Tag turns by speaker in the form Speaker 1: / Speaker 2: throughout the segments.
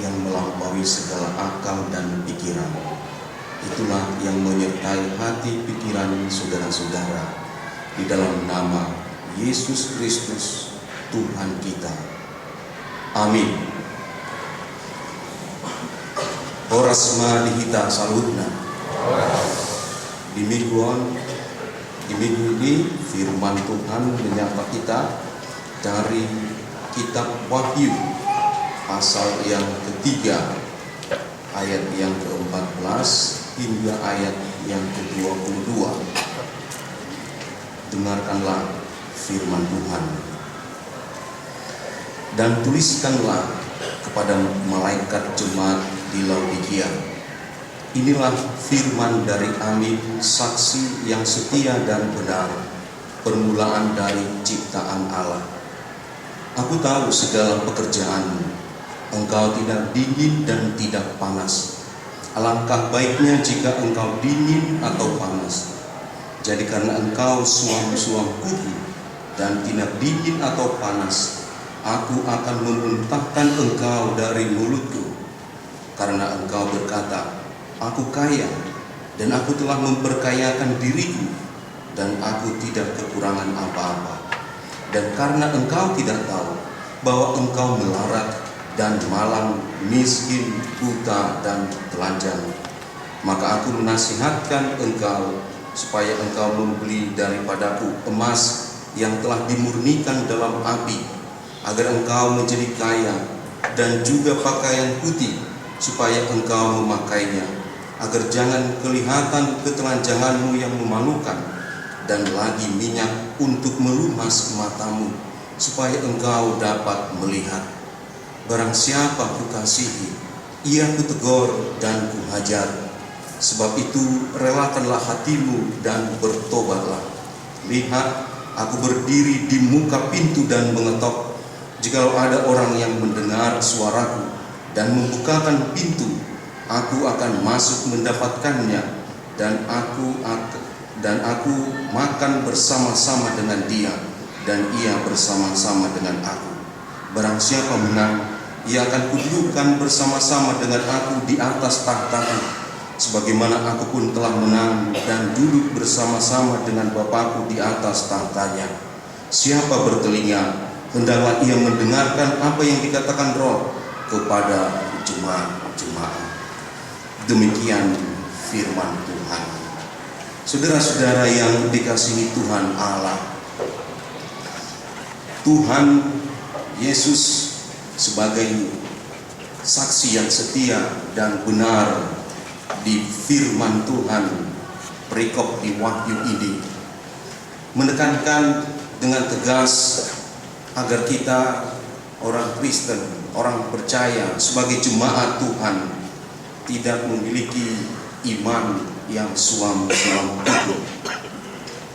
Speaker 1: yang melampaui segala akal dan pikiran. Itulah yang menyertai hati pikiran saudara-saudara di dalam nama Yesus Kristus Tuhan kita. Amin. Horas ma dihita salutna. Di minggu ini firman Tuhan menyapa kita dari kitab Wahyu pasal yang ketiga ayat yang ke-14 hingga ayat yang ke-22. Dengarkanlah firman Tuhan. Dan tuliskanlah kepada malaikat jemaat di Laodikia, inilah firman dari Amin, saksi yang setia dan benar, permulaan dari ciptaan Allah. Aku tahu segala pekerjaanmu, engkau tidak dingin dan tidak panas. Alangkah baiknya jika engkau dingin atau panas. Jadi karena engkau suam-suam kuku dan tidak dingin atau panas, aku akan memuntahkan engkau dari mulutku. Karena engkau berkata, aku kaya dan aku telah memperkayakan diriku dan aku tidak kekurangan apa-apa. Dan karena engkau tidak tahu bahwa engkau melarat dan malang, miskin, buta dan telanjang, maka aku menasihatkan engkau supaya engkau membeli daripadaku emas yang telah dimurnikan dalam api, agar engkau menjadi kaya, dan juga pakaian putih supaya engkau memakainya, agar jangan kelihatan ketelanjanganmu yang memalukan, dan lagi minyak untuk melumas matamu, supaya engkau dapat melihat. Barang siapa kukasihi, ia kutegur dan kuhajar. Sebab itu relakanlah hatimu dan bertobatlah. Lihat, aku berdiri di muka pintu dan mengetok. Jikalau ada orang yang mendengar suaraku dan membukakan pintu, aku akan masuk mendapatkannya, dan aku makan bersama-sama dengan dia, dan ia bersama-sama dengan aku. Barang siapa menang, ia akan kududukkan bersama-sama dengan aku di atas tahtaku, sebagaimana aku pun telah menang dan duduk bersama-sama dengan Bapakku di atas tahtanya. Siapa bertelinga, hendaklah ia mendengarkan apa yang dikatakan Roh kepada jemaat-jemaat. Demikian firman Tuhan. Saudara-saudara yang dikasihi Tuhan Allah, Tuhan Yesus sebagai saksi yang setia dan benar di firman Tuhan perikop di Wahyu ini menekankan dengan tegas agar kita orang Kristen, orang percaya sebagai jemaat Tuhan tidak memiliki iman yang suam-suam kuku.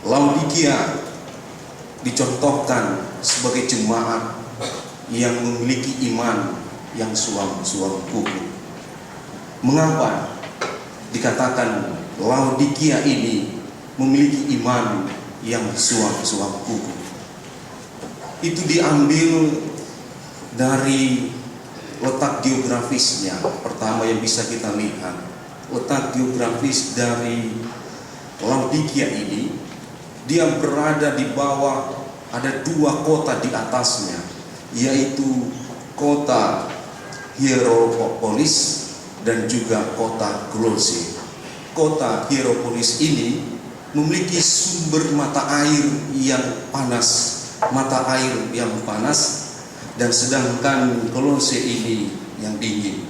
Speaker 1: Laodikia dicontohkan sebagai jemaat yang memiliki iman yang suam-suam kuku. Mengapa dikatakan Laodikia ini memiliki iman yang suam-suam kuku? Itu diambil dari letak geografisnya. Pertama yang bisa kita lihat, letak geografis dari Laodikia ini, dia berada di bawah, ada dua kota di atasnya, yaitu kota Hierapolis dan juga kota Kolose. Kota Hierapolis ini memiliki sumber mata air yang panas, dan sedangkan Kolose ini yang dingin.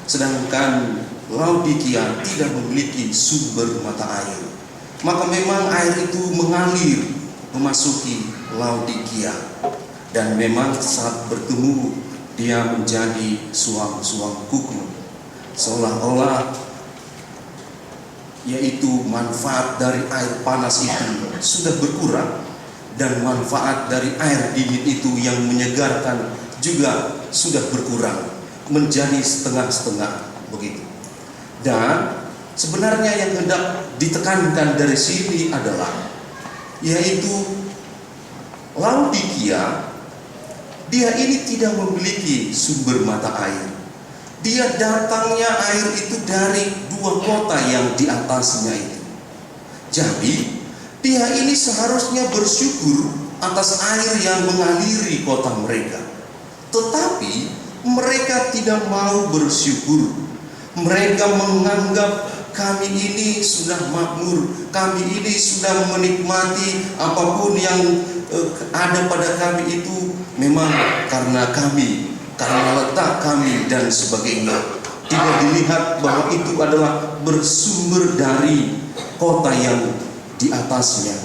Speaker 1: Sedangkan Laodikia tidak memiliki sumber mata air. Maka memang air itu mengalir memasuki Laodikia, dan memang saat bertemu dia menjadi suam-suam kuku, seolah-olah yaitu manfaat dari air panas itu sudah berkurang, dan manfaat dari air dingin itu yang menyegarkan juga sudah berkurang, menjadi setengah-setengah begitu. Dan sebenarnya yang hendak ditekankan dari sini adalah yaitu Laodikia, dia ini tidak memiliki sumber mata air, dia datangnya air itu dari dua kota yang di atasnya itu. Jadi dia ini seharusnya bersyukur atas air yang mengaliri kota mereka. Tetapi mereka tidak mau bersyukur. Mereka menganggap kami ini sudah makmur, kami ini sudah menikmati apapun yang ada pada kami itu memang karena kami, karena letak kami dan sebagainya. Tidak dilihat bahwa itu adalah bersumber dari kota yang di atasnya.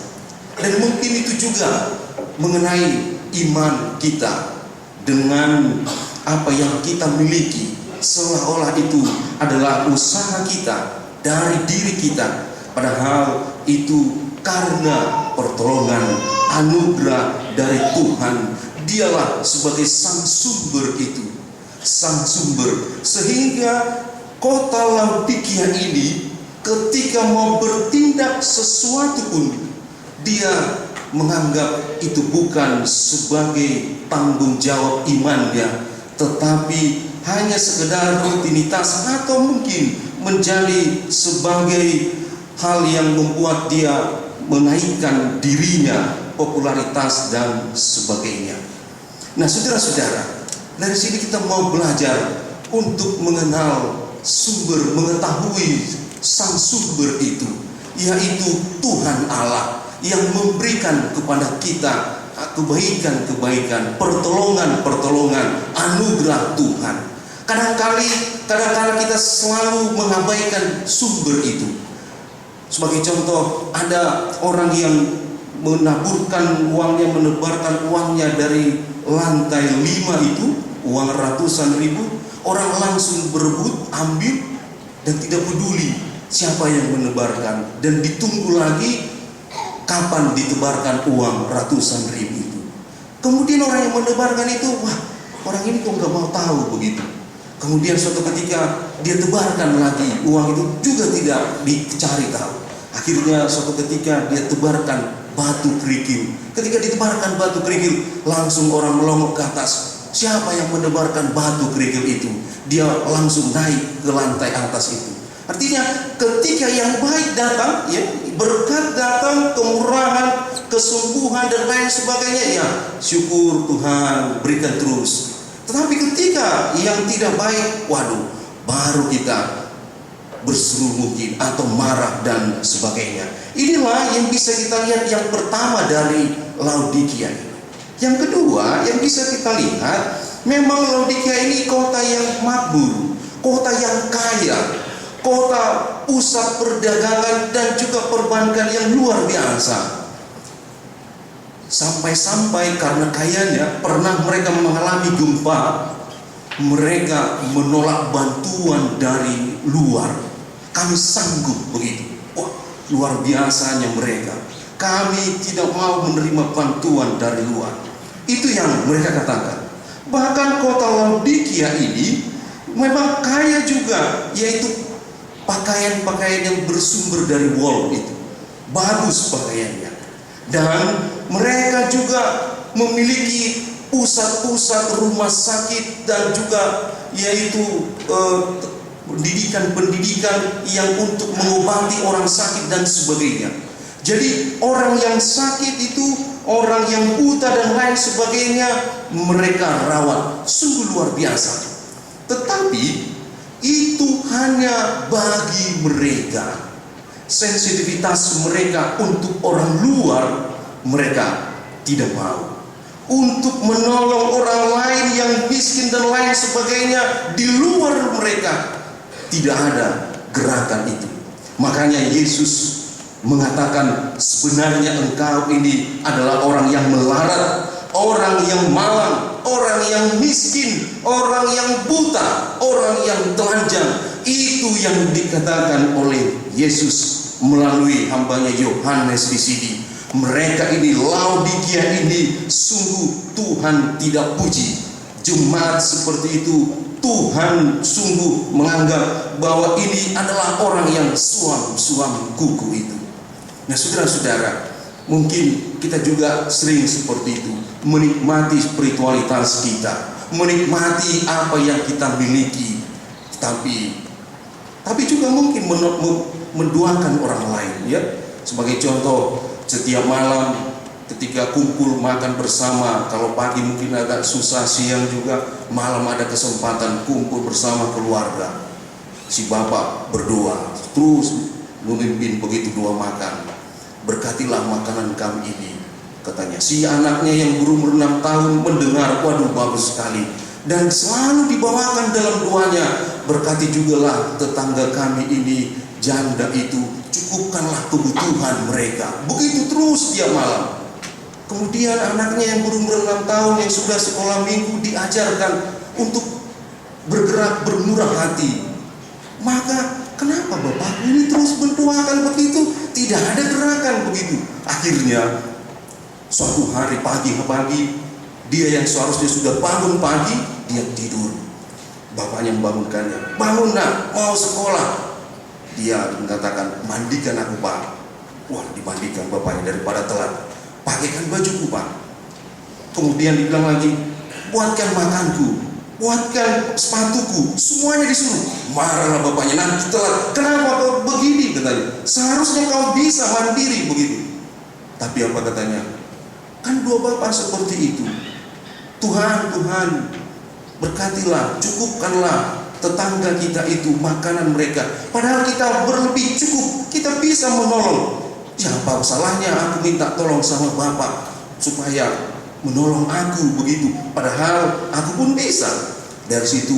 Speaker 1: Dan mungkin itu juga mengenai iman kita dengan apa yang kita miliki, seolah-olah itu adalah usaha kita dari diri kita, padahal itu karena pertolongan anugerah dari Tuhan. Dialah sebagai sang sumber itu, sang sumber, sehingga kota Laodikia ini ketika mau bertindak sesuatu pun dia menganggap itu bukan sebagai tanggung jawab imannya, tetapi hanya sekedar rutinitas atau mungkin menjadi sebagai hal yang membuat dia menaikkan dirinya, popularitas dan sebagainya. Nah, saudara-saudara, dari sini kita mau belajar untuk mengenal sumber, mengetahui sang sumber itu, yaitu Tuhan Allah yang memberikan kepada kita kebaikan-kebaikan, pertolongan-pertolongan, anugerah Tuhan. Kadang-kala kita selalu mengabaikan sumber itu. Sebagai contoh, ada orang yang menaburkan uangnya, menebarkan uangnya dari lantai 5 itu, uang ratusan ribu, orang langsung berebut, ambil, dan tidak peduli siapa yang menebarkan, dan ditunggu lagi kapan ditebarkan uang ratusan ribu itu. Kemudian orang yang menebarkan itu, wah, orang ini kok nggak mau tahu begitu. Kemudian suatu ketika dia tebarkan lagi, uang itu juga tidak dicari tahu. Akhirnya suatu ketika dia tebarkan batu kerikil. Ketika ditebarkan batu kerikil, langsung orang melongok ke atas. Siapa yang menebarkan batu kerikil itu? Dia langsung naik ke lantai atas itu. Artinya ketika yang baik datang, ya, berkat datang, kemurahan, kesembuhan dan lain sebagainya, ya syukur Tuhan, berikan terus. Tetapi ketika yang tidak baik, waduh, baru kita berseru mungkin atau marah dan sebagainya. Inilah yang bisa kita lihat yang pertama dari Laodikia. Yang kedua yang bisa kita lihat, memang Laodikia ini kota yang makmur, kota yang kaya, kota pusat perdagangan dan juga perbankan yang luar biasa. Sampai-sampai karena kayanya pernah mereka mengalami gempa, mereka menolak bantuan dari luar. Kami sanggup begitu. Wah, luar biasanya mereka. Kami tidak mau menerima bantuan dari luar. Itu yang mereka katakan. Bahkan kota Laodikia ini memang kaya juga, yaitu pakaian-pakaian yang bersumber dari wol itu. Bagus pakaiannya. Dan mereka juga memiliki pusat-pusat rumah sakit dan juga yaitu pendidikan-pendidikan yang untuk mengobati orang sakit dan sebagainya. Jadi orang yang sakit itu, orang yang buta dan lain sebagainya, mereka rawat. Sungguh luar biasa. Tetapi itu hanya bagi mereka. Sensitivitas mereka untuk orang luar, mereka tidak mau. Untuk menolong orang lain yang miskin dan lain sebagainya, di luar mereka tidak ada gerakan itu. Makanya Yesus mengatakan, sebenarnya engkau ini adalah orang yang melarat, orang yang malang, orang yang miskin, orang yang buta, orang yang telanjang. Itu yang dikatakan oleh Yesus melalui hambanya Yohanes di sini. Mereka ini, Laodikia ini, sungguh Tuhan tidak puji. Jemaat seperti itu, Tuhan sungguh menganggap bahwa ini adalah orang yang suam kuku itu. Nah, saudara-saudara, mungkin kita juga sering seperti itu, menikmati spiritualitas kita, menikmati apa yang kita miliki. tapi juga mungkin mendoakan orang lain, ya. Sebagai contoh, setiap malam ketika kumpul makan bersama, kalau pagi mungkin agak susah, siang juga, malam ada kesempatan kumpul bersama keluarga. Si bapak berdoa, terus memimpin begitu doa makan. Berkatilah makanan kami ini, katanya. Si anaknya yang berumur 6 tahun mendengar, waduh bagus sekali, dan selalu dibawakan dalam doanya, berkati jugalah tetangga kami ini, janda itu, cukupkanlah kebutuhan mereka. Begitu terus tiap malam. Kemudian anaknya yang berumur 6 tahun yang sudah sekolah minggu diajarkan untuk bergerak bermurah hati. Maka kenapa bapak ini terus mendoakan begitu? Tidak ada gerakan begitu. Akhirnya suatu hari pagi, dia yang seharusnya sudah bangun pagi, dia tidur. Bapaknya membangunkannya, bangun nak, mau sekolah. Dia mengatakan, mandikan aku pak. Wah, dimandikan bapaknya daripada telat. Pakaikan bajuku pak. Kemudian dibilang lagi, buatkan makanku, buatkan sepatuku, semuanya disuruh. Marahlah bapaknya, nanti telat. Kenapa kau begini, katanya? Seharusnya kau bisa mandiri begitu. Tapi apa katanya? Kan dua bapak seperti itu. Tuhan, berkatilah, cukupkanlah tetangga kita itu makanan mereka. Padahal kita berlebih cukup, kita bisa menolong. Ya apa salahnya aku minta tolong sama bapak supaya menolong aku begitu. Padahal aku pun bisa. Dari situ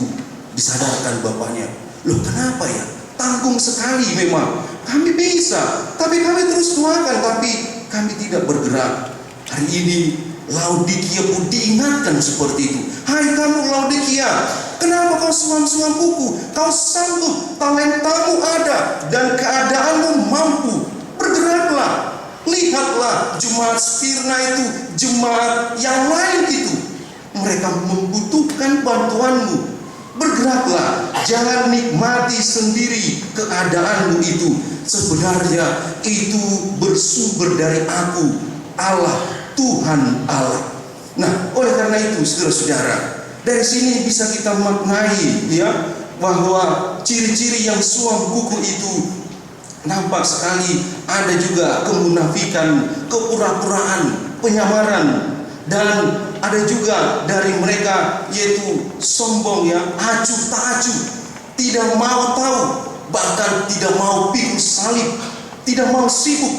Speaker 1: disadarkan bapaknya, loh kenapa ya? Tanggung sekali memang. Kami bisa, tapi kami terus doakan, tapi kami tidak bergerak. Hari ini Laodikia pun diingatkan seperti itu. Hai kamu Laodikia, kenapa kau suam-suam buku? Kau sanggup, talentamu ada, dan keadaanmu mampu. Bergeraklah, lihatlah jemaat Smyrna itu, jemaat yang lain itu, mereka membutuhkan bantuanmu. Bergeraklah, jangan nikmati sendiri keadaanmu itu. Sebenarnya itu bersumber dari aku, Allah, Tuhan Allah. Nah, oleh karena itu saudara-saudara, dari sini bisa kita maknai ya, bahwa ciri-ciri yang suam kuku itu nampak sekali ada juga kemunafikan, kepura-puraan, penyamaran, dan ada juga dari mereka yaitu sombong ya, acuh tak acuh, tidak mau tahu, bahkan tidak mau pikul salib, tidak mau sibuk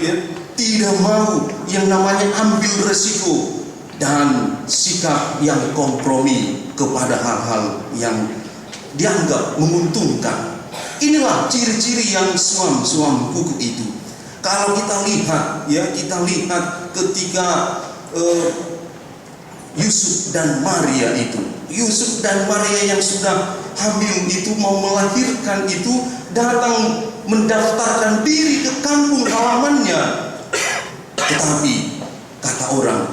Speaker 1: ya, tidak mau yang namanya ambil resiko dan sikap yang kompromi kepada hal-hal yang dianggap menguntungkan. Inilah ciri-ciri yang suam kuku itu. Kalau kita lihat ya, kita lihat ketika Yusuf dan Maria itu, Yusuf dan Maria yang sudah hamil itu, mau melahirkan itu, datang mendaftarkan diri ke kampung halamannya. Tetapi kata orang,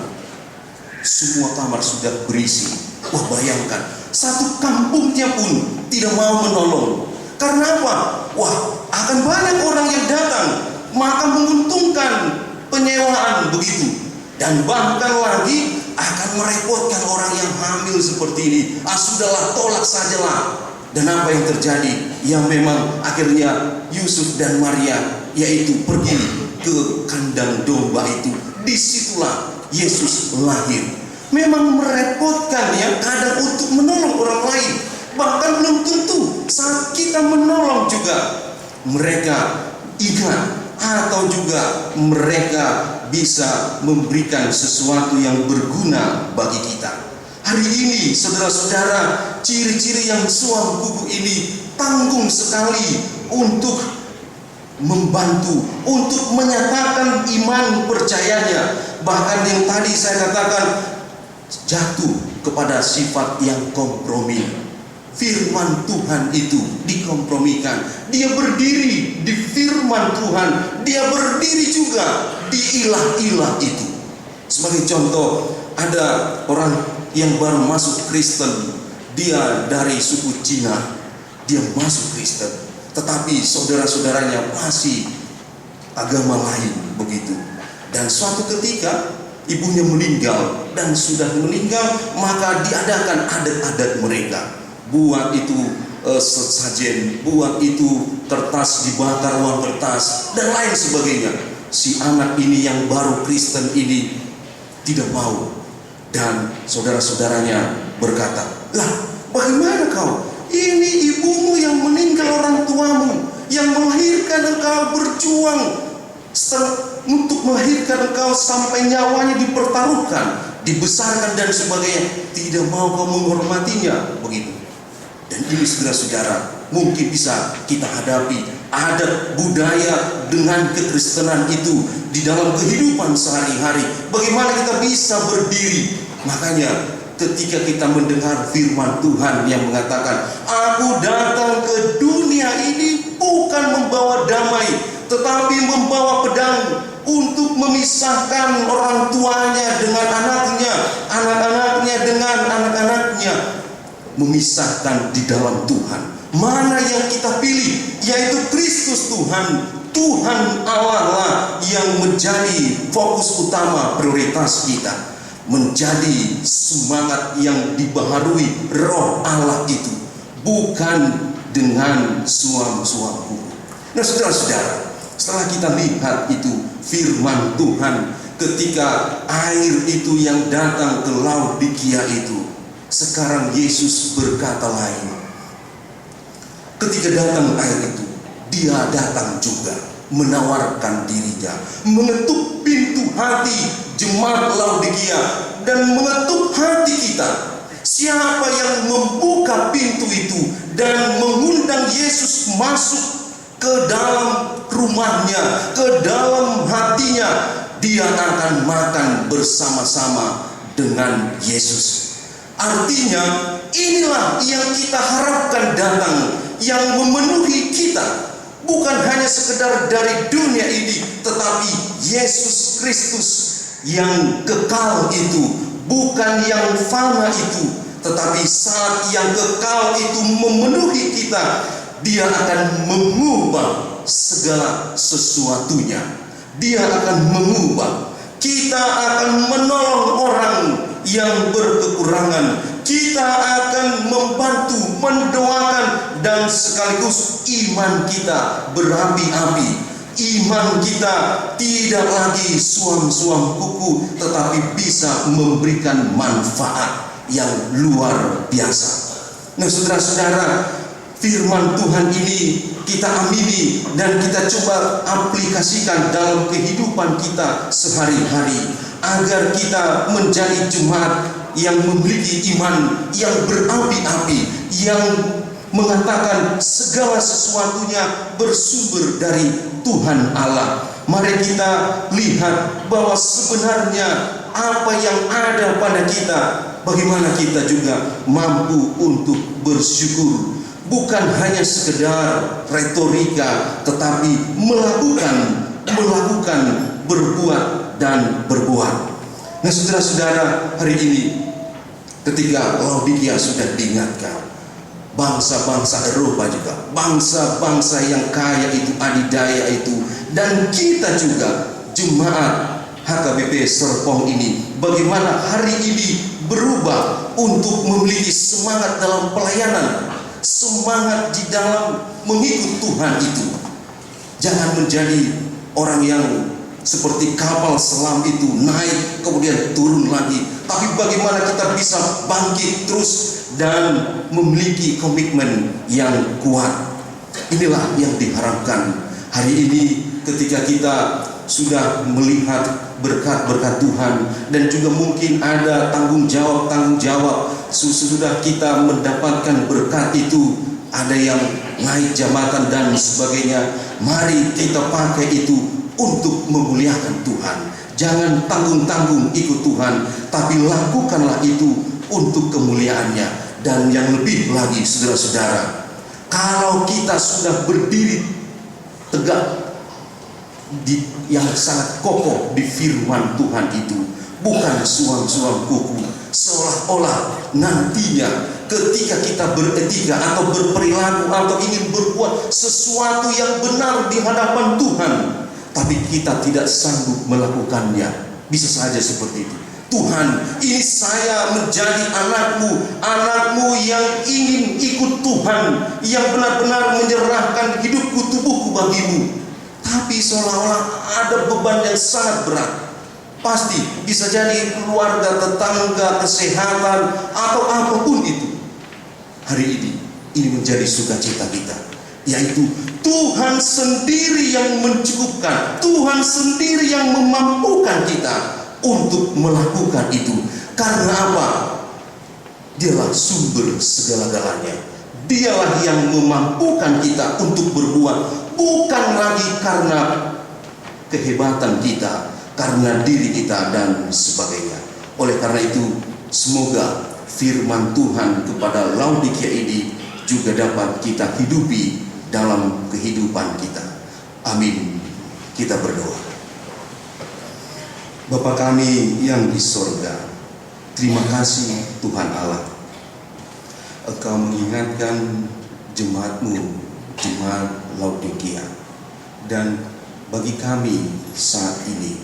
Speaker 1: semua kamar sudah berisi. Wah, bayangkan, satu kampungnya pun tidak mau menolong. Karena apa? Wah, akan banyak orang yang datang, maka menguntungkan penyewaan begitu. Dan bahkan lagi akan merepotkan orang yang hamil seperti ini. Sudahlah, tolak sajalah. Dan apa yang terjadi? Yang memang akhirnya Yusuf dan Maria yaitu pergi ke kandang domba itu. Disitulah Yesus lahir. Memang merepotkan ya, kadang untuk menolong orang lain. Bahkan belum tentu saat kita menolong juga mereka ingat, atau juga mereka bisa memberikan sesuatu yang berguna bagi kita. Hari ini saudara-saudara, ciri-ciri yang suam kuku ini tanggung sekali untuk membantu, untuk menyatakan iman percayanya. Bahkan yang tadi saya katakan, jatuh kepada sifat yang kompromi. Firman Tuhan itu dikompromikan. Dia berdiri di firman Tuhan, dia berdiri juga di ilah-ilah itu. Sebagai contoh, ada orang yang baru masuk Kristen, dia dari suku Cina, dia masuk Kristen, tetapi saudara-saudaranya masih agama lain begitu. Dan suatu ketika ibunya meninggal, dan sudah meninggal, maka diadakan adat-adat mereka. Buat itu sesajen, buat itu kertas dibakar, uang kertas dan lain sebagainya. Si anak ini yang baru Kristen ini tidak mau, dan saudara-saudaranya berkata, "Lah, bagaimana kau? Ini ibumu yang meninggal, orang tuamu yang melahirkan engkau, berjuang untuk melahirkan engkau sampai nyawanya dipertaruhkan, dibesarkan dan sebagainya. Tidak mau kau menghormatinya." Begitu. Dan ini saudara-saudara, mungkin bisa kita hadapi adat budaya dengan kekristenan itu di dalam kehidupan sehari-hari. Bagaimana kita bisa berdiri? Makanya ketika kita mendengar firman Tuhan yang mengatakan, "Aku datang ke dunia ini bukan membawa damai, tetapi membawa pedang, untuk memisahkan orang tuanya dengan anaknya, anak-anaknya dengan anak-anaknya." Memisahkan di dalam Tuhan. Mana yang kita pilih? Yaitu Kristus Tuhan. Tuhan Allah lah yang menjadi fokus utama, prioritas kita. Menjadi semangat yang dibaharui roh Allah itu, bukan dengan suam-suam hukum. Nah saudara-saudara, setelah kita lihat itu firman Tuhan ketika air itu yang datang ke Laodikia itu, sekarang Yesus berkata lain. Ketika datang air itu, dia datang juga menawarkan dirinya, mengetuk pintu hati jemaat Laodikia dan mengetuk hati kita. Siapa yang membuka pintu itu dan mengundang Yesus masuk ke dalam rumahnya, ke dalam hatinya, dia akan makan bersama-sama dengan Yesus. Artinya inilah yang kita harapkan datang, yang memenuhi kita, bukan hanya sekedar dari dunia ini, tetapi Yesus Kristus yang kekal itu, bukan yang fana itu, tetapi saat yang kekal itu memenuhi kita, dia akan mengubah segala sesuatunya. Dia akan mengubah. Kita akan menolong orang yang berkekurangan. Kita akan membantu, mendoakan, dan sekaligus iman kita berapi-api. Iman kita tidak lagi suam-suam kuku, tetapi bisa memberikan manfaat yang luar biasa. Nah saudara-saudara, firman Tuhan ini kita amini dan kita coba aplikasikan dalam kehidupan kita sehari-hari, agar kita menjadi jemaat yang memiliki iman yang berapi-api, yang mengatakan segala sesuatunya bersumber dari Tuhan Allah. Mari kita lihat bahwa sebenarnya apa yang ada pada kita, bagaimana kita juga mampu untuk bersyukur. Bukan hanya sekedar retorika, tetapi melakukan, berbuat dan berbuat. Nah saudara-saudara, hari ini ketika Laodikia sudah diingatkan, bangsa-bangsa Eropa juga, bangsa-bangsa yang kaya itu, adidaya itu, dan kita juga jemaat HKBP Serpong ini, bagaimana hari ini berubah untuk memiliki semangat dalam pelayanan, semangat di dalam mengikut Tuhan itu. Jangan menjadi orang yang seperti kapal selam itu, naik kemudian turun lagi, tapi bagaimana kita bisa bangkit terus dan memiliki komitmen yang kuat. Inilah yang diharapkan hari ini ketika kita sudah melihat berkat-berkat Tuhan, dan juga mungkin ada tanggung jawab sesudah kita mendapatkan berkat itu, ada yang naik jabatan dan sebagainya. Mari kita pakai itu untuk memuliakan Tuhan. Jangan tanggung-tanggung ikut Tuhan, tapi lakukanlah itu untuk kemuliaannya. Dan yang lebih lagi saudara-saudara, kalau kita sudah berdiri tegak yang sangat kokoh di firman Tuhan itu, bukan suam-suam kuku, seolah-olah nantinya ketika kita beretika atau berperilaku atau ingin berbuat sesuatu yang benar di hadapan Tuhan, tapi kita tidak sanggup melakukannya, bisa saja seperti itu. Tuhan, ini saya menjadi anakmu yang ingin ikut Tuhan, yang benar-benar menyerahkan hidupku, tubuhku bagimu. Tapi seolah-olah ada beban yang sangat berat. Pasti bisa jadi keluarga, tetangga, kesehatan, atau apapun itu. Hari ini menjadi sukacita kita, yaitu Tuhan sendiri yang mencukupkan, Tuhan sendiri yang memampukan kita untuk melakukan itu. Karena apa? Dialah sumber segala-galanya. Dialah yang memampukan kita untuk berbuat, bukan lagi karena kehebatan kita, karena diri kita dan sebagainya. Oleh karena itu, semoga firman Tuhan kepada Laodikia ini juga dapat kita hidupi dalam kehidupan kita. Amin. Kita berdoa. Bapa kami yang di sorga, terima kasih Tuhan Allah. Engkau mengingatkan jemaat-Mu, jemaat Laodikia, dan bagi kami saat ini,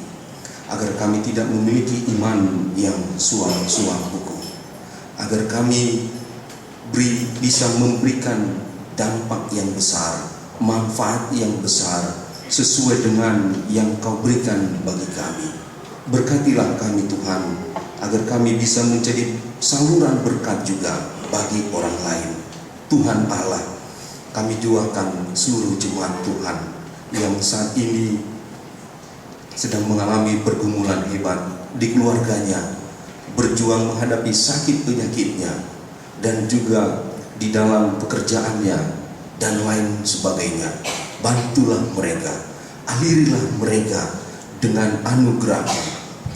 Speaker 1: agar kami tidak memiliki iman yang suam-suam hukum, agar kami bisa memberikan dampak yang besar, manfaat yang besar, sesuai dengan yang Kau berikan bagi kami. Berkatilah kami Tuhan, agar kami bisa menjadi saluran berkat juga bagi orang lain. Tuhan Allah, kami doakan seluruh jemaat Tuhan yang saat ini sedang mengalami pergumulan hebat di keluarganya, berjuang menghadapi sakit penyakitnya, dan juga di dalam pekerjaannya dan lain sebagainya. Bantulah mereka, alirilah mereka dengan anugerah-Mu,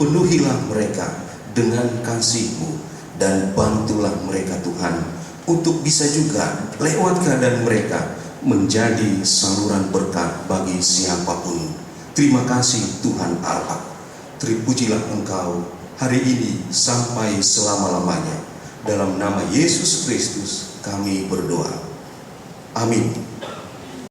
Speaker 1: penuhilah mereka dengan kasih-Mu, dan bantulah mereka Tuhan untuk bisa juga lewat keadaan mereka menjadi saluran berkat bagi siapapun. Terima kasih Tuhan Allah. Terpujilah Engkau hari ini sampai selama-lamanya. Dalam nama Yesus Kristus kami berdoa. Amin.